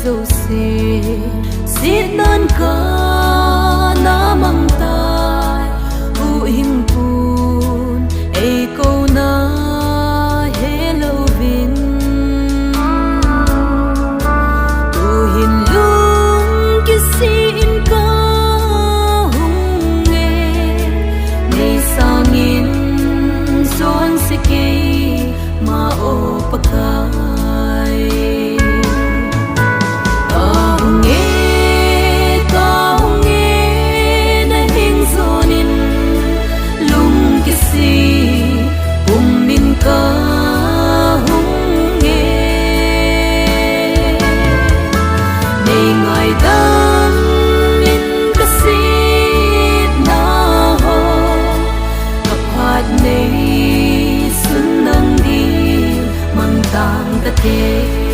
dâu xê xiết đơn có nó mong tai u im buồn ai câu na hello vin tu hiền lung kia xin có hung nghe ngày sao nghìn xuân sẽ kê mà ô pakai tang ta thế